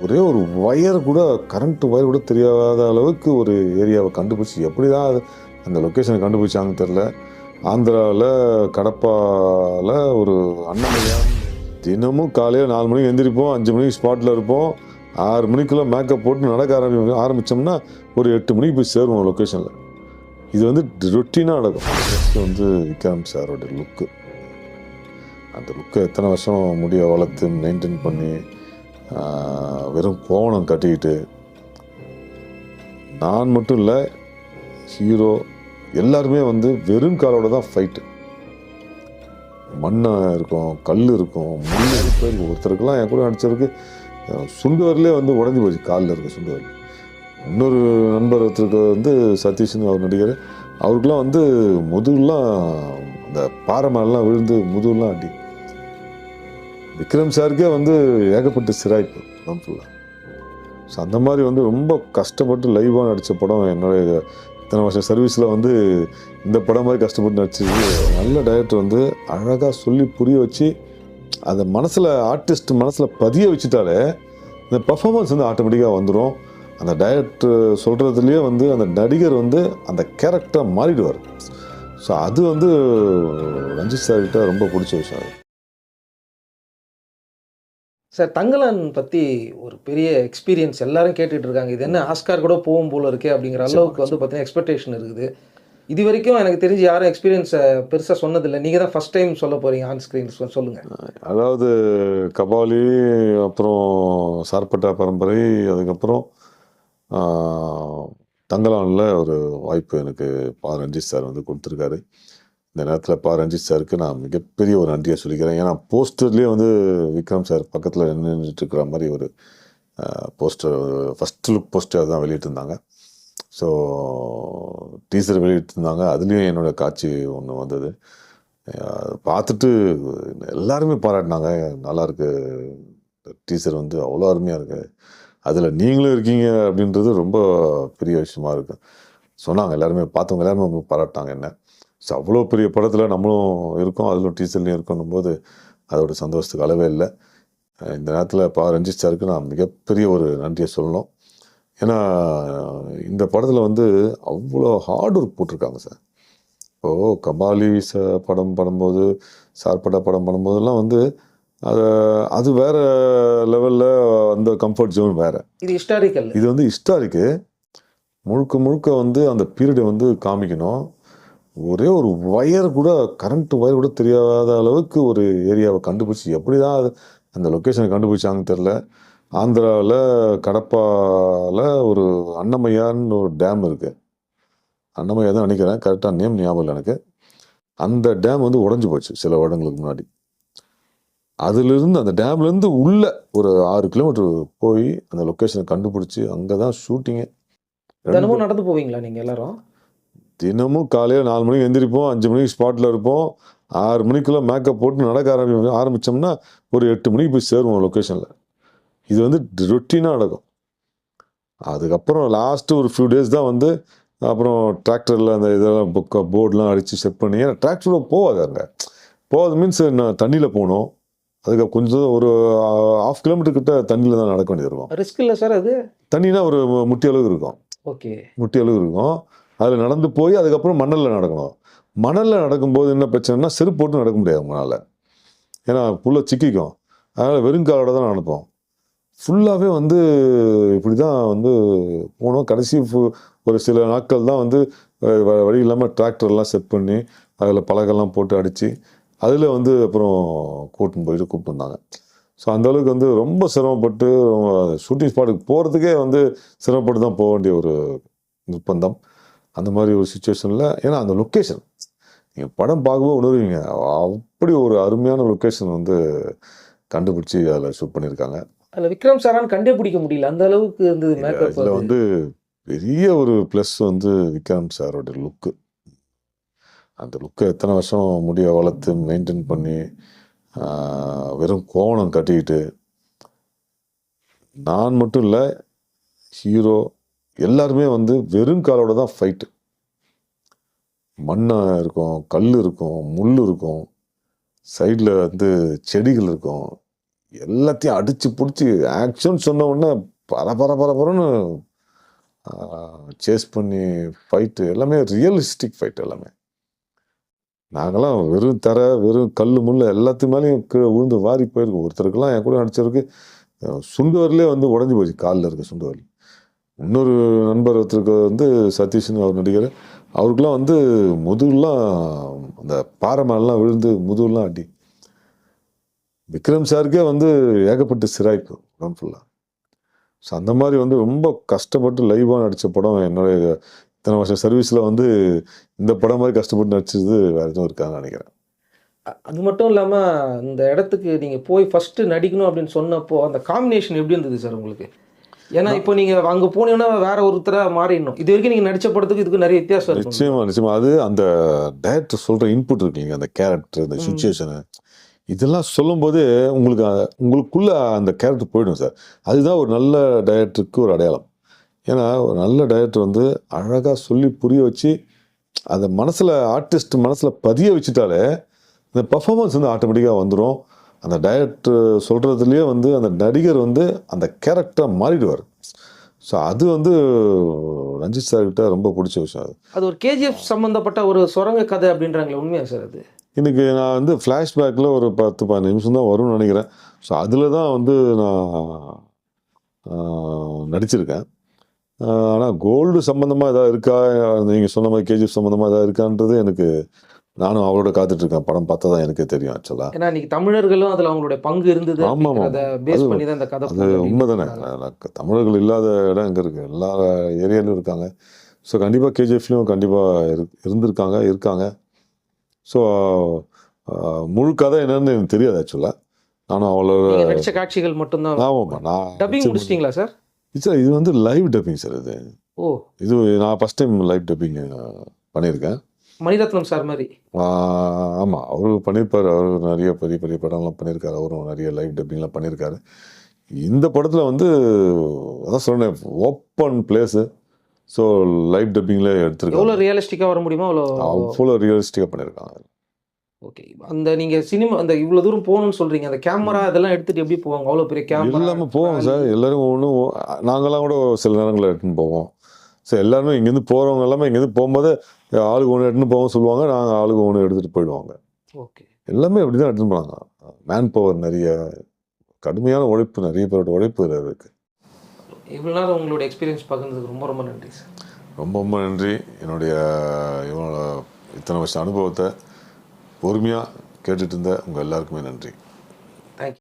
ஒரே ஒரு வயர் கூட, கரண்ட் வயர் கூட தெரியாத அளவுக்கு ஒரு ஏரியாவை கண்டுபிடிச்சி, எப்படி தான் அந்த லொக்கேஷனை கண்டுபிடிச்சாங்கன்னு தெரில. ஆந்திராவில் கடப்பாவில் ஒரு அண்ணமையா தினமும் காலையில் 4 மணிக்கு எந்திரிப்போம், 5 மணிக்கு ஸ்பாட்டில் இருப்போம். 6 மணிக்குள்ளே மேக்கப் போட்டு நடக்க ஆரம்பித்தோம்னா ஒரு 8 மணிக்கு போய் சேருவோம் லொக்கேஷனில். இது வந்து ரொட்டீனாக நடக்கும். நெக்ஸ்ட் வந்து விக்ரம் சாரோட லுக்கு. அந்த லுக்கை எத்தனை வருஷம் முடிய வளர்த்து மெயின்டைன் பண்ணி வெறும் கோவணம் கட்டிக்கிட்டு, நான் மட்டும் இல்லை, ஹீரோ எல்லாருமே வந்து வெறும் காலோட தான் ஃபைட்டு. மண்ணை இருக்கும், கல் இருக்கும், முள் இருக்கும். ஒருத்தருக்கெல்லாம் என் கூட நடிச்சவருக்கு சுண்டுவரிலே வந்து உடஞ்சி போச்சு, காலில் இருக்க சுண்டுவரி. இன்னொரு நண்பர் ஒருத்தருக்கு வந்து சதீஷ்னு அவர் நடிகர், அவருக்கெல்லாம் வந்து முதுகுலாம் இந்த பாறை மேலாம் விழுந்து முதுகுலாம் அடி. விக்ரம் சாருக்கே வந்து ஏகப்பட்ட சிராய்ப்பு படம் ஃபுல்லாக. ஸோ அந்த மாதிரி வந்து ரொம்ப கஷ்டப்பட்டு லைவாக நடித்த படம் என்னுடைய இத்தனை வருஷம் சர்வீஸில் வந்து இந்த படம் மாதிரி கஷ்டப்பட்டு நடிச்சது. நல்ல டைரக்டர் வந்து அழகாக சொல்லி புரிய வச்சு அதை மனசில், ஆர்டிஸ்ட் மனசில் பதிய வச்சுட்டாலே இந்த பர்ஃபார்மன்ஸ் வந்து ஆட்டோமேட்டிக்காக வந்துடும். அந்த டைரக்டர் சொல்கிறதுலேயே வந்து அந்த நடிகர் வந்து அந்த கேரக்டரை மாறிடுவார். ஸோ அது வந்து ரஞ்சித் சார்கிட்ட ரொம்ப பிடிச்ச விஷயம். சார், தங்கலான் பற்றி ஒரு பெரிய எக்ஸ்பீரியன்ஸ் எல்லாரும் கேட்டுட்டு இருக்காங்க. இது என்ன ஆஸ்கார் கூட போகும் போல இருக்கே அப்படிங்கிற அளவுக்கு வந்து பார்த்தீங்கன்னா எக்ஸ்பெக்டேஷன் இருக்குது. இது வரைக்கும் எனக்கு தெரிஞ்சு யாரும் எக்ஸ்பீரியன்ஸை பெருசாக சொன்னதில்லை. நீங்கள் தான் ஃபஸ்ட் டைம் சொல்ல போகிறீங்க ஆன் ஸ்க்ரீன். சொல்லுங்கள். அதாவது கபாலி, அப்புறம் சார்பட்டா பரம்பரை, அதுக்கப்புறம் தங்கலானில் ஒரு வாய்ப்பு எனக்கு ரஞ்சித் சார் வந்து கொடுத்துருக்காரு. இந்த நேரத்தில் ரஞ்சித் சாருக்கு நான் மிகப்பெரிய ஒரு நன்றியை சொல்லிக்கிறேன். ஏன்னா போஸ்டர்லேயே வந்து விக்ரம் சார் பக்கத்தில் நின்றுட்டு இருக்கிற மாதிரி ஒரு போஸ்டர், ஃபஸ்ட் லுக் போஸ்டர் தான் வெளியிட்டிருந்தாங்க. ஸோ டீசர் வெளியிட்டிருந்தாங்க, அதுலேயும் என்னோடய காட்சி ஒன்று வந்தது. பார்த்துட்டு எல்லாருமே பாராட்டினாங்க, நல்லாயிருக்கு, டீசர் வந்து அவ்வளோ அருமையாக இருக்குது, அதில் நீங்களும் இருக்கீங்க அப்படின்றது ரொம்ப பெரிய விஷயமா இருக்குது சொன்னாங்க. எல்லாருமே பார்த்தவங்க எல்லாருமே பாராட்டினாங்க என்ன. ஸோ அவ்வளோ பெரிய படத்தில் நம்மளும் இருக்கோம், அதில் டீசர்லையும் இருக்கணும் போது அதோட சந்தோஷத்துக்கு அளவே இல்லை. இந்த நேரத்தில் ரஞ்சித் சாருக்கு நான் மிகப்பெரிய ஒரு நன்றியை சொல்லணும். ஏன்னா இந்த படத்தில் வந்து அவ்வளோ ஹார்ட் ஒர்க் போட்டிருக்காங்க சார். இப்போது கபாலி படம் பண்ணும்போது, சார்பட்டா படம் பண்ணும்போதெல்லாம் வந்து அது வேறு லெவலில், அந்த கம்ஃபர்ட் ஜோன் வேறு. இது ஹிஸ்டாரிக்கல், இது வந்து ஹிஸ்டாரிக்கு முழுக்க முழுக்க வந்து அந்த பீரியடை வந்து காமிக்கணும். ஒரே ஒரு வயர் கூட, கரண்ட் வயர் கூட தெரியாத அளவுக்கு ஒரு ஏரியாவை கண்டுபிடிச்சி, எப்படி தான் அந்த லொக்கேஷனை கண்டுபிடிச்சாங்கன்னு தெரில. ஆந்திராவில் கடப்பாவில் ஒரு அண்ணமையான்னு ஒரு டேம் இருக்குது. அண்ணமையா தான் நினைக்கிறேன், கரெக்டாக நேம் ஞாபகம் இல்லை எனக்கு. அந்த டேம் வந்து உடஞ்சி போச்சு சில வருடங்களுக்கு முன்னாடி. அதுலேருந்து, அந்த டேம்லேருந்து உள்ள ஒரு 6 கிலோமீட்டர் போய் அந்த லொக்கேஷனை கண்டுபிடிச்சி அங்கே தான் ஷூட்டிங்கு. தினமும் நடந்து போவீங்களா நீங்கள் எல்லாரும்? தினமும் காலையில் 4 மணிக்கு எந்திரிப்போம், 5 மணிக்கு ஸ்பாட்டில் இருப்போம். 6 மணிக்குள்ளே மேக்கப் போட்டு நடக்க ஆரம்பித்தோம்னா ஒரு 8 மணிக்கு போய் சேருவோம் லொக்கேஷனில். இது வந்து ரொட்டீனாக நடக்கும். அதுக்கப்புறம் லாஸ்ட்டு ஒரு ஃபியூ டேஸ் தான் வந்து அப்புறம் டிராக்டரில் அந்த இதெல்லாம் போர்டெலாம் அடித்து செட் பண்ணி, ஏன்னா டிராக்டரில் போகாது, அங்கே போகாது மீன்ஸ் நான் தண்ணியில் போகணும். அதுக்கு கொஞ்சம் ஒரு 1/2 கிலோமீட்டர் கிட்ட தண்ணியில் தான் நடக்க வேண்டியது இருக்கும். ரிஸ்க் இல்லை சார் அது? தண்ணினா ஒரு முட்டி அளவு இருக்கும். ஓகே, முட்டி அளவு இருக்கும். அதில் நடந்து போய் அதுக்கப்புறம் மணலில் நடக்கணும். மணலில் நடக்கும்போது என்ன பிரச்சனைனா, செருப்பு போட்டு நடக்க முடியாது உங்களால், ஏன்னா ஃபுல்லாக சிக்கிக்கும். அதனால் வெறுங்காலோட தான் நடப்போம். ஃபுல்லாகவே வந்து இப்படி தான் வந்து போனோம். கடைசி ஒரு சில நாட்கள் தான் வந்து வழி இல்லாமல் டிராக்டர்லாம் செட் பண்ணி அதில் பலகெல்லாம் போட்டு அடித்து அதில் வந்து அப்புறம் கூப்பிட்டு வந்தாங்க. ஸோ அந்தளவுக்கு வந்து ரொம்ப சிரமப்பட்டு, ஷூட்டிங் ஸ்பாட்டுக்கு போகிறதுக்கே வந்து சிரமப்பட்டு தான் போக வேண்டிய ஒரு நிர்பந்தம். அந்த மாதிரி ஒரு சுச்சுவேஷனில், ஏன்னா அந்த லொக்கேஷன் நீங்கள் படம் பார்க்கும்போது உணர்வீங்க, அப்படி ஒரு அருமையான லொக்கேஷன் வந்து கண்டுபிடிச்சி அதில் ஷூட் பண்ணியிருக்காங்க. அதில் விக்ரம் சாரான்னு கண்டே பிடிக்க முடியல, அந்த அளவுக்கு இருந்தது மேக்கப். அதில் வந்து பெரிய ஒரு ப்ளஸ் வந்து விக்ரம் சாரோட லுக்கு. அந்த லுக்கை எத்தனை வருஷம் முடிய வளர்த்து மெயின்டைன் பண்ணி வெறும் கோவணம் கட்டிக்கிட்டு, நான் மட்டும் இல்லை, ஹீரோ எல்லாருமே வந்து வெறும் காலோட தான் ஃபைட்டு. மண்ணை இருக்கும், கல் இருக்கும், முள் இருக்கும், சைடில் வந்து செடிகள் இருக்கும். எல்லாத்தையும் அடித்து பிடிச்சி ஆக்ஷன் சொன்ன உடனே பரபரன்னு சேஸ் பண்ணி ஃபைட்டு எல்லாமே ரியலிஸ்டிக் ஃபைட் எல்லாமே. நாங்களாம் வெறும் கல் முள்ள எல்லாத்து மேலேயும் கீழே விழுந்து வாரி போயிருக்கோம். ஒருத்தருக்கெல்லாம் என் கூட நடிச்சவருக்கு சுண்டு வரலே வந்து உடஞ்சி போச்சு, காலில் இருக்க சுண்டு வரல். இன்னொரு நண்பர் ஒருத்தருக்கு வந்து சதீஷ்னு அவர் நடிகர், அவருக்கெல்லாம் வந்து முதுகுலாம் அந்த பாறை மேலாம் விழுந்து முதுகுலாம் அடி. விக்ரம் சாருக்கே வந்து ஏகப்பட்ட சிராய்ப்பு உடம்பு ஃபுல்லாக. ஸோ அந்த மாதிரி வந்து ரொம்ப கஷ்டப்பட்டு லைவாக நடித்த படம் என்னுடைய இத்தனை வருஷம் சர்வீஸில் வந்து இந்த படம் மாதிரி கஷ்டப்பட்டு நடிச்சது வேறு எதுவும் இருக்கான்னு நினைக்கிறேன். அது மட்டும் இல்லாமல் இந்த இடத்துக்கு நீங்கள் போய் ஃபஸ்ட்டு நடிக்கணும் அப்படின்னு சொன்னப்போ அந்த காம்பினேஷன் எப்படி இருந்தது சார் உங்களுக்கு? ஏன்னா இப்போ நீங்கள் அங்கே போனீங்கன்னா வேற ஒருத்தராக மாறிடணும். இது வரைக்கும் நீங்கள் நடித்த படத்துக்கு இதுக்கு நிறைய வித்தியாசம் இருக்கும். நிச்சயமா அது அந்த டைரக்டர் சொல்கிற இன்புட் இருக்குங்க, அந்த கேரக்டர், அந்த சுச்சுவேஷனு, இதெல்லாம் சொல்லும்போது உங்களுக்குள்ள அந்த கேரக்டர் போயிடும் சார். அதுதான் ஒரு நல்ல டைரக்டருக்கு ஒரு அடையாளம். ஏன்னா ஒரு நல்ல டைரக்டர் வந்து அழகாக சொல்லி புரிய வச்சு அதை ஆர்டிஸ்ட் மனசில் பதிய வச்சுட்டாலே இந்த பர்ஃபார்மன்ஸ் வந்து ஆட்டோமேட்டிக்காக வந்துடும். அந்த டைரக்டர் சொல்கிறதுலேயே வந்து அந்த நடிகர் வந்து அந்த கேரக்டரை மாறிடுவார். ஸோ அது வந்து ரஞ்சித் சார்கிட்ட ரொம்ப பிடிச்ச விஷயம். அது ஒரு கேஜிஎஃப் சம்மந்தப்பட்ட ஒரு சுரங்க கதை அப்படின்றாங்களே, உண்மையா சார் அது? இன்றைக்கி நான் வந்து ஃப்ளாஷ்பேக்கில் ஒரு 10-15 நிமிஷம் தான் வரும்னு நினைக்கிறேன். ஸோ அதில் தான் வந்து நான் நடிச்சிருக்கேன். ஆனால் கோல்டு சம்மந்தமாக எதாவது இருக்கா, நீங்கள் சொன்ன மாதிரி கேஜிஎஃப் சம்மந்தமாக எதாவது இருக்கான்றது எனக்கு, நானும் அவரோட காத்துட்ருக்கேன். படம் பார்த்தா தான் எனக்கு தெரியும் ஆக்சுவலாக. ஏன்னா இன்றைக்கி தமிழர்களும் அதில் அவங்களுடைய பங்கு இருந்தது. ஆமாம், பேஸ் பண்ணி தான் இந்த கதை. அது உண்மை தானே. தமிழர்கள் இல்லாத இடம் எங்கே இருக்குது? எல்லா ஏரியாலும் இருக்காங்க. ஸோ கண்டிப்பாக கேஜிஎஃப்லேயும் கண்டிப்பாக இருக்காங்க. ஸோ முழு கதை என்னன்னு எனக்கு தெரியாது ஆக்சுவலாக. நானும் அவ்வளோ நடித்த காட்சிகள் மட்டும்தான். ஆமாம், நான் டப்பிங் முடிச்சிட்டிங்களா சார்? சார் இது வந்து லைவ் டப்பிங் சார். இது நான் ஃபஸ்ட் டைம் லைவ் டப்பிங் பண்ணியிருக்கேன். மணிரத்னம் சார் மாதிரி. ஆமாம், அவரு பண்ணியிருப்பார். அவர் நிறைய பெரிய பெரிய படம்லாம் பண்ணியிருக்காரு. அவரும் நிறைய லைவ் டப்பிங்லாம் பண்ணியிருக்காரு. இந்த படத்தில் வந்து அதான் சொன்னேன், ஓப்பன் பிளேஸு. ஸோ லைவ் டப்பிங்கில் எடுத்துருக்காங்க. எவ்வளோ ரியலிஸ்டிக்காக வர முடியுமோ அவ்வளோ ரியலிஸ்டிக்காக பண்ணியிருக்காங்க. ஓகே, அந்த நீங்கள் சினிமா அந்த இவ்வளோ தூரம் போகணும்னு சொல்கிறீங்க, அந்த கேமரா இதெல்லாம் எடுத்துகிட்டு எப்படி போவாங்க? அவ்வளோ பெரிய கேமரா இல்லாமல் போவோம் சார். எல்லோரும் ஒன்றும் நாங்களாம் கூட சில நேரங்களில் எடுத்துன்னு போவோம். ஸோ எல்லாருமே இங்கேருந்து போகிறவங்க எல்லாமே இங்கேருந்து போகும்போது ஆளுக்கு ஒன்று எடுத்துன்னு போவோம் சொல்லுவாங்க. நாங்கள் ஆளுக்கு ஒன்று எடுத்துகிட்டு போயிடுவாங்க. ஓகே, எல்லாமே அப்படி தான் எடுத்துன்னு போனாங்க. மேன் பவர் நிறைய, கடுமையான உழைப்பு, நிறைய பேரோட உழைப்பு இதில் இருக்குது. இவ்வளோ நேரம் உங்களோட எக்ஸ்பீரியன்ஸ் பார்க்குறதுக்கு ரொம்ப ரொம்ப நன்றி சார். ரொம்ப நன்றி. என்னுடைய இத்தனை வருஷம் அனுபவத்தை பொறுமையாக கேட்டுட்டு இருந்த உங்கள் எல்லாருக்குமே நன்றி.